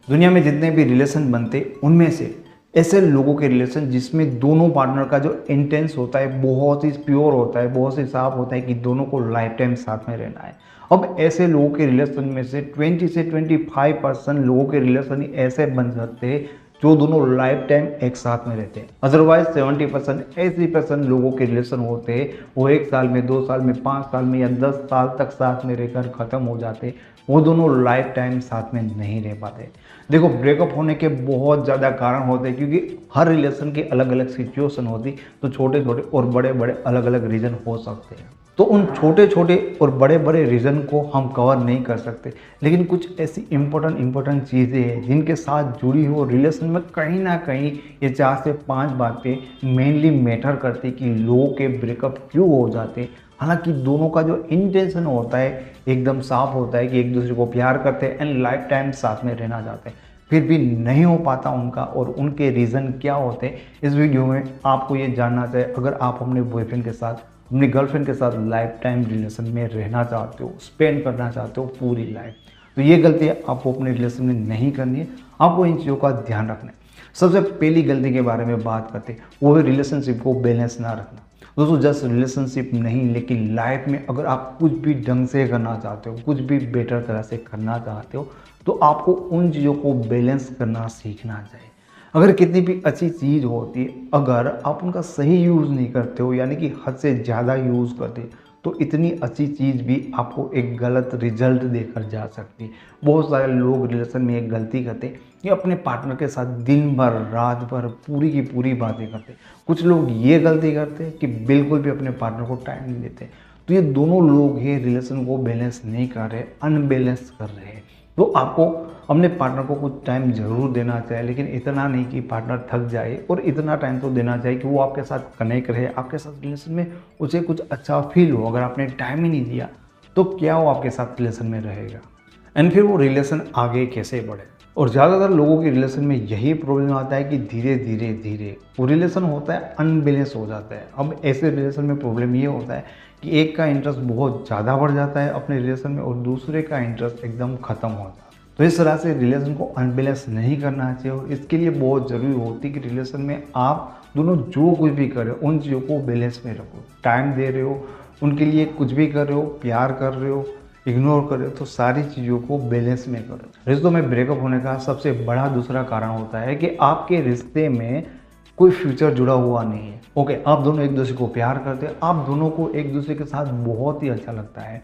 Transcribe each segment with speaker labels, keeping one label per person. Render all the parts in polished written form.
Speaker 1: दुनिया में जितने भी रिलेशन बनते उनमें से ऐसे लोगों के रिलेशन जिसमें दोनों पार्टनर का जो इंटेंस होता है बहुत ही प्योर होता है, बहुत ही साफ होता है कि दोनों को लाइफ टाइम साथ में रहना है। अब ऐसे लोगों के रिलेशन में से 20 से 25% लोगों के रिलेशन ऐसे बन सकते हैं जो दोनों लाइफ टाइम एक साथ में रहते हैं। अदरवाइज 70% 80% लोगों के रिलेशन होते हैं वो 1 साल में, 2 साल में, 5 साल में या 10 साल तक साथ में रहकर ख़त्म हो जाते हैं। वो दोनों लाइफ टाइम साथ में नहीं रह पाते। देखो, ब्रेकअप होने के बहुत ज़्यादा कारण होते हैं क्योंकि हर रिलेशन की अलग अलग सिचुएशन होती, तो छोटे छोटे और बड़े बड़े अलग अलग रीज़न हो सकते हैं। तो उन छोटे छोटे और बड़े बड़े रीज़न को हम कवर नहीं कर सकते, लेकिन कुछ ऐसी इंपॉर्टेंट चीज़ें हैं जिनके साथ जुड़ी हो रिलेशन में कहीं ना कहीं ये 4 से 5 बातें मेनली मैटर करती कि लोगों के ब्रेकअप क्यों हो जाते। हालांकि दोनों का जो इंटेंशन होता है एकदम साफ होता है कि एक दूसरे को प्यार करते हैं एंड लाइफ टाइम साथ में रहना चाहते हैं, फिर भी नहीं हो पाता उनका, और उनके रीज़न क्या होते हैं इस वीडियो में आपको ये जानना चाहिए। अगर आप अपने बॉयफ्रेंड के साथ, अपनी गर्लफ्रेंड के साथ लाइफ टाइम रिलेशन में रहना चाहते हो, स्पेंड करना चाहते हो पूरी लाइफ, तो ये गलती आपको अपने रिलेशन में नहीं करनी है। आपको इन चीज़ों का ध्यान रखना है। सबसे पहली गलती के बारे में बात करते हैं, वो है रिलेशनशिप को बैलेंस ना रखना। दोस्तों, जस्ट रिलेशनशिप नहीं, लेकिन लाइफ में अगर आप कुछ भी ढंग से करना चाहते हो, कुछ भी बेटर तरह से करना चाहते हो, तो आपको उन चीज़ों को बैलेंस करना सीखना चाहिए। अगर कितनी भी अच्छी चीज़ होती है, अगर आप उनका सही यूज़ नहीं करते हो, यानी कि हद से ज़्यादा यूज़ करते, तो इतनी अच्छी चीज़ भी आपको एक गलत रिजल्ट देकर जा सकती है। बहुत सारे लोग रिलेशन में एक गलती करते हैं कि अपने पार्टनर के साथ दिन भर रात भर पूरी की पूरी बातें करते। कुछ लोग ये गलती करते हैं कि बिल्कुल भी अपने पार्टनर को टाइम नहीं देते। तो ये दोनों लोग ही रिलेशन को बैलेंस नहीं कर रहे, अनबैलेंस कर रहे हैं। तो आपको अपने पार्टनर को कुछ टाइम ज़रूर देना चाहिए, लेकिन इतना नहीं कि पार्टनर थक जाए, और इतना टाइम तो देना चाहिए कि वो आपके साथ कनेक्ट रहे, आपके साथ रिलेशन में उसे कुछ अच्छा फील हो। अगर आपने टाइम ही नहीं दिया तो क्या वो आपके साथ रिलेशन में रहेगा, एंड फिर वो रिलेशन आगे कैसे बढ़े। और ज़्यादातर लोगों की रिलेशन में यही प्रॉब्लम आता है कि धीरे धीरे वो रिलेशन होता है अनबैलेंस हो जाता है। अब ऐसे रिलेशन में प्रॉब्लम ये होता है कि एक का इंटरेस्ट बहुत ज़्यादा बढ़ जाता है अपने रिलेशन में, और दूसरे का इंटरेस्ट एकदम ख़त्म हो जाता है। तो इस तरह से रिलेशन को अनबैलेंस नहीं करना चाहिए, और इसके लिए बहुत ज़रूरी होती है कि रिलेशन में आप दोनों जो कुछ भी कर रहे हो उन चीज़ों को बैलेंस में रखो। टाइम दे रहे हो, उनके लिए कुछ भी कर रहे हो, प्यार कर रहे हो, इग्नोर कर रहे हो, तो सारी चीज़ों को बैलेंस में करो। रिश्तों में ब्रेकअप होने का सबसे बड़ा दूसरा कारण होता है कि आपके रिश्ते में कोई फ्यूचर जुड़ा हुआ नहीं है। ओके, आप दोनों एक दूसरे को प्यार करते हैं, आप दोनों को एक दूसरे के साथ बहुत ही अच्छा लगता है,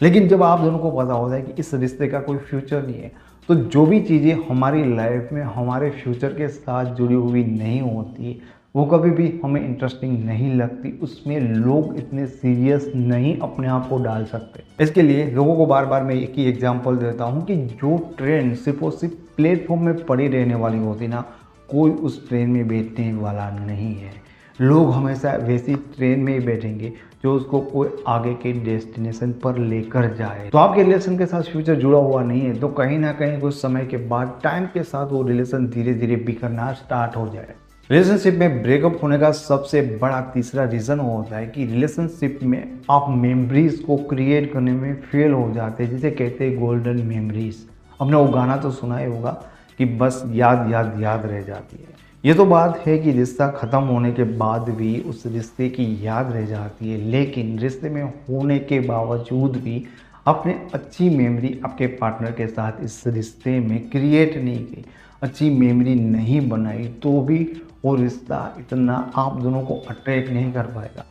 Speaker 1: लेकिन जब आप दोनों को पता होता है कि इस रिश्ते का कोई फ्यूचर नहीं है, तो जो भी चीज़ें हमारी लाइफ में हमारे फ्यूचर के साथ जुड़ी हुई नहीं होती, वो कभी भी हमें इंटरेस्टिंग नहीं लगती, उसमें लोग इतने सीरियस नहीं अपने आप को डाल सकते। इसके लिए लोगों को बार बार मैं एक ही एग्जांपल देता हूँ कि जो ट्रेन सिर्फ और सिर्फ प्लेटफॉर्म में पड़ी रहने वाली होती ना, कोई उस ट्रेन में बैठने वाला नहीं है। लोग हमेशा वैसी ट्रेन में ही बैठेंगे जो उसको कोई आगे के डेस्टिनेशन पर लेकर जाए। तो आपके रिलेशन के साथ फ्यूचर जुड़ा हुआ नहीं है, तो कहीं ना कहीं कुछ समय के बाद टाइम के साथ वो रिलेशन धीरे धीरे बिखरना स्टार्ट हो जाए। रिलेशनशिप में ब्रेकअप होने का सबसे बड़ा तीसरा रीज़न होता है कि रिलेशनशिप में आप मेमोरीज को क्रिएट करने में फेल हो जाते हैं, जिसे कहते हैं गोल्डन मेमोरीज। आपने वो गाना तो सुना ही होगा कि बस याद याद याद रह जाती है। ये तो बात है कि रिश्ता ख़त्म होने के बाद भी उस रिश्ते की याद रह जाती है, लेकिन रिश्ते में होने के बावजूद भी आपने अच्छी मेमोरी आपके पार्टनर के साथ इस रिश्ते में क्रिएट नहीं की, अच्छी मेमोरी नहीं बनाई, तो भी वो रिश्ता इतना आप दोनों को अट्रैक्ट नहीं कर पाएगा,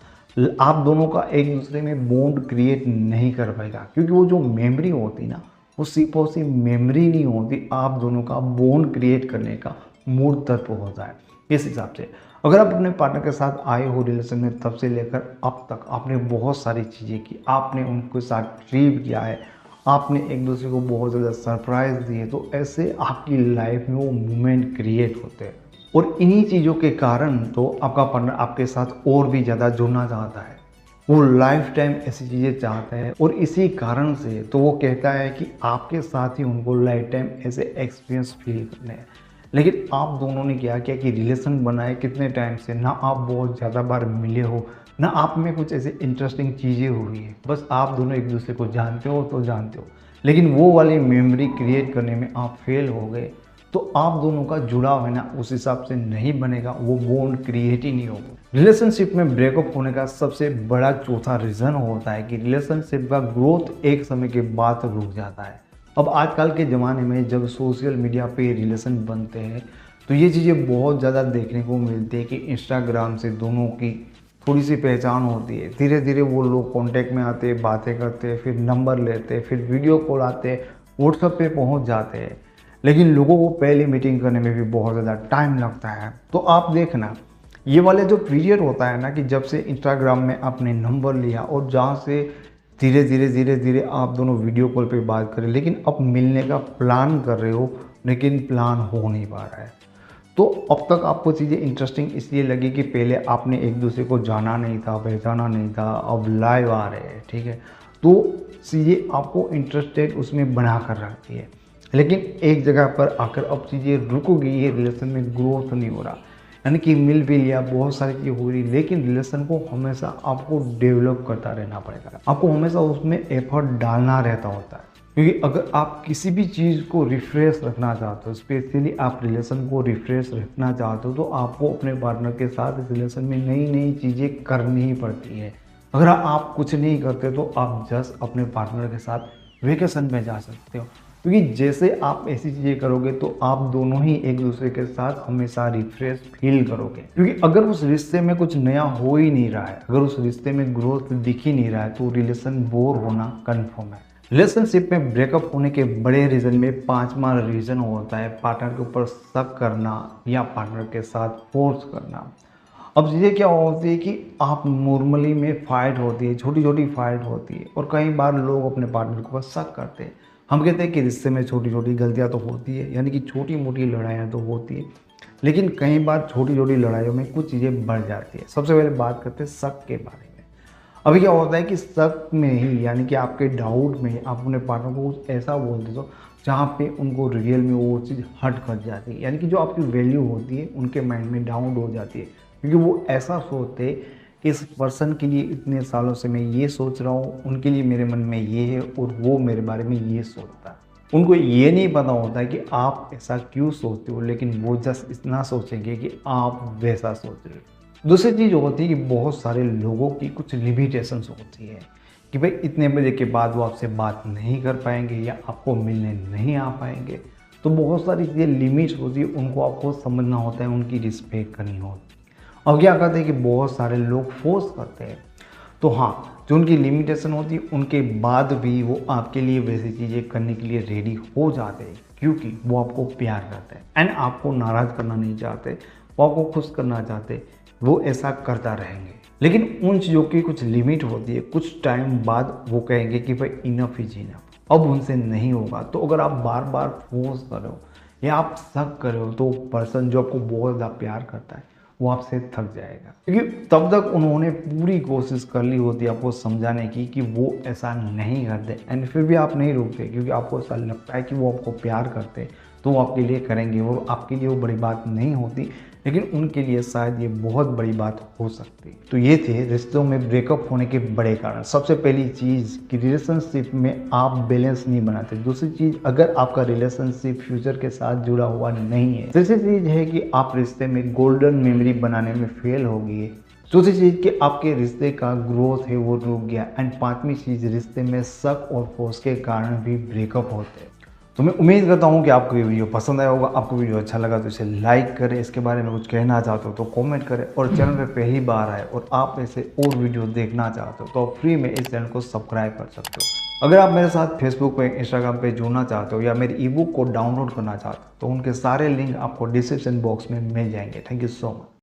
Speaker 1: आप दोनों का एक दूसरे में बॉन्ड क्रिएट नहीं कर पाएगा, क्योंकि वो जो मेमोरी होती ना, वो सिर्फ और सिर्फ मेमोरी नहीं होती, आप दोनों का बॉन्ड क्रिएट करने का मूल तत्व होता है। इस हिसाब से अगर आप अपने पार्टनर के साथ आए हो रिलेशन में, तब से लेकर अब तक आपने बहुत सारी चीज़ें की, आपने उनके साथ ट्रिप किया है, आपने एक दूसरे को बहुत ज़्यादा सरप्राइज़ दिए, तो ऐसे आपकी लाइफ में वो मोमेंट क्रिएट होते हैं। और इन्हीं चीज़ों के कारण तो आपका पार्टनर आपके साथ और भी ज़्यादा जुड़ना चाहता है, वो लाइफ टाइम ऐसी चीज़ें चाहता है, और इसी कारण से तो वो कहता है कि आपके साथ ही उनको लाइफ टाइम ऐसे एक्सपीरियंस फील करने हैं। लेकिन आप दोनों ने क्या किया कि रिलेशन बनाए कितने टाइम से, ना आप बहुत ज़्यादा बार मिले हो, ना आप में कुछ ऐसे इंटरेस्टिंग चीज़ें हुई है, बस आप दोनों एक दूसरे को जानते हो तो जानते हो, लेकिन वो वाली मेमोरी क्रिएट करने में आप फेल हो गए। तो आप दोनों का जुड़ाव है ना उस हिसाब से नहीं बनेगा, वो बॉन्ड क्रिएट ही नहीं होगा। रिलेशनशिप में ब्रेकअप होने का सबसे बड़ा चौथा रीज़न होता है कि रिलेशनशिप का ग्रोथ एक समय के बाद रुक जाता है। अब आजकल के ज़माने में जब सोशल मीडिया पे रिलेशन बनते हैं तो ये चीज़ें बहुत ज़्यादा देखने को मिलती है कि इंस्टाग्राम से दोनों की थोड़ी सी पहचान होती है, धीरे धीरे वो लोग कांटेक्ट में आते हैं, बातें करते हैं, फिर नंबर लेते हैं, फिर वीडियो कॉल आते हैं, व्हाट्सएप पे पहुंच जाते हैं। लेकिन लोगों को पहले मीटिंग करने में भी बहुत ज़्यादा टाइम लगता है। तो आप देखना ये वाले जो पीरियड होता है ना कि जब से इंस्टाग्राम में आपने नंबर लिया और जहाँ से धीरे धीरे आप दोनों वीडियो कॉल पे बात करें, लेकिन अब मिलने का प्लान कर रहे हो लेकिन प्लान हो नहीं पा रहा है। तो अब तक आपको चीज़ें इंटरेस्टिंग इसलिए लगी कि पहले आपने एक दूसरे को जाना नहीं था, पहचाना नहीं था, अब लाइव आ रहे हैं, ठीक है। तो चीज़ें आपको इंटरेस्टेड उसमें बना कर रखती है, लेकिन एक जगह पर आकर अब चीज़ें रुक गई है, रिलेशन में ग्रोथ नहीं हो रहा। यानी कि मिल भी लिया, बहुत सारी चीज़ें हो रही, लेकिन रिलेशन को हमेशा आपको डेवलप करता रहना पड़ेगा, आपको हमेशा उसमें एफर्ट डालना रहता होता है। क्योंकि अगर आप किसी भी चीज़ को रिफ्रेश रखना चाहते हो, स्पेशली आप रिलेशन को रिफ्रेश रखना चाहते हो, तो आपको अपने पार्टनर के साथ इस रिलेशन में नई नई चीज़ें करनी ही पड़ती है। अगर आप कुछ नहीं करते तो आप जस्ट अपने पार्टनर के साथ वेकेशन में जा सकते हो, क्योंकि जैसे आप ऐसी चीज़ें करोगे तो आप दोनों ही एक दूसरे के साथ हमेशा रिफ्रेश फील करोगे। क्योंकि अगर उस रिश्ते में कुछ नया हो ही नहीं रहा है, अगर उस रिश्ते में ग्रोथ दिख ही नहीं रहा है, तो रिलेशन बोर होना कन्फर्म है। रिलेशनशिप में ब्रेकअप होने के बड़े रीज़न में पांचवा रीज़न होता है पार्टनर के ऊपर शक करना या पार्टनर के साथ फोर्स करना। अब चीज़ें क्या होती है कि आप नॉर्मली में फाइट होती है, छोटी छोटी फाइट होती है, और कई बार लोग अपने पार्टनर के ऊपर शक करते हैं। हम कहते हैं कि रिश्ते में छोटी छोटी गलतियां तो होती है, यानी कि छोटी मोटी लड़ाइयाँ तो होती है, लेकिन कई बार छोटी छोटी लड़ाइयों में कुछ चीज़ें बढ़ जाती है। सबसे पहले बात करते हैं शक के बारे में। अभी क्या होता है कि शक में ही, यानी कि आपके डाउट में आप अपने पार्टनर को कुछ ऐसा बोल देते हो जहाँ पे उनको रियल में वो चीज़ हर्ट कर जाती है, यानी कि जो आपकी वैल्यू होती है उनके माइंड में डाउन हो जाती है, क्योंकि वो ऐसा सोचते कि इस पर्सन के लिए इतने सालों से मैं ये सोच रहा हूँ, उनके लिए मेरे मन में ये है और वो मेरे बारे में ये सोचता है। उनको ये नहीं पता होता है कि आप ऐसा क्यों सोचते हो, लेकिन वो जस्ट इतना सोचेंगे कि आप वैसा सोच रहे हो। दूसरी चीज़ होती है कि बहुत सारे लोगों की कुछ लिमिटेशंस होती है कि भाई इतने बजे के बाद वो आपसे बात नहीं कर पाएंगे या आपको मिलने नहीं आ पाएंगे। तो बहुत सारी चीज़ें लिमिट्स होती है, उनको आपको समझना होता है, उनकी रिस्पेक्ट करनी होती है। और क्या करते हैं कि बहुत सारे लोग फोर्स करते हैं, तो हाँ, जो उनकी लिमिटेशन होती है उनके बाद भी वो आपके लिए वैसी चीज़ें करने के लिए रेडी हो जाते हैं, क्योंकि वो आपको प्यार करते हैं एंड आपको नाराज़ करना नहीं चाहते, वो आपको खुश करना चाहते, वो ऐसा करता रहेंगे। लेकिन उन चीज़ों की कुछ लिमिट होती है, कुछ टाइम बाद वो कहेंगे कि भाई इनफ इज इनफ, अब उनसे नहीं होगा। तो अगर आप बार बार फोर्स कर रहे हो या आप शक कर रहे हो, तो पर्सन जो आपको बहुत ज़्यादा प्यार करता है वो आपसे थक जाएगा, क्योंकि तब तक उन्होंने पूरी कोशिश कर ली होती है आपको समझाने की कि वो ऐसा नहीं करते, एंड फिर भी आप नहीं रुकते, क्योंकि आपको ऐसा लगता है कि वो आपको प्यार करते तो वो आपके लिए करेंगे, और आपके लिए वो बड़ी बात नहीं होती, लेकिन उनके लिए शायद ये बहुत बड़ी बात हो सकती है। तो ये थे रिश्तों में ब्रेकअप होने के बड़े कारण। सबसे पहली चीज़ कि रिलेशनशिप में आप बैलेंस नहीं बनाते। दूसरी चीज़, अगर आपका रिलेशनशिप फ्यूचर के साथ जुड़ा हुआ नहीं है। तीसरी चीज़ है कि आप रिश्ते में गोल्डन मेमोरी बनाने में फेल हो गई। चौथी चीज़ कि आपके रिश्ते का ग्रोथ है वो रुक गया। एंड पांचवी चीज़, रिश्ते में शक और फोर्स के कारण भी ब्रेकअप होते हैं। तो मैं उम्मीद करता हूँ कि आपको ये वीडियो पसंद आया होगा। आपको वीडियो अच्छा लगा तो इसे लाइक करें, इसके बारे में कुछ कहना चाहते हो तो कमेंट करें, और चैनल पे पहली बार आए और आप ऐसे और वीडियो देखना चाहते हो तो आप फ्री में इस चैनल को सब्सक्राइब कर सकते हो। अगर आप मेरे साथ फेसबुक पे, इंस्टाग्राम पे जुड़ना चाहते हो या मेरे ई बुक को डाउनलोड करना चाहते हो तो उनके सारे लिंक आपको डिस्क्रिप्शन बॉक्स में मिल जाएंगे। Thank you so much.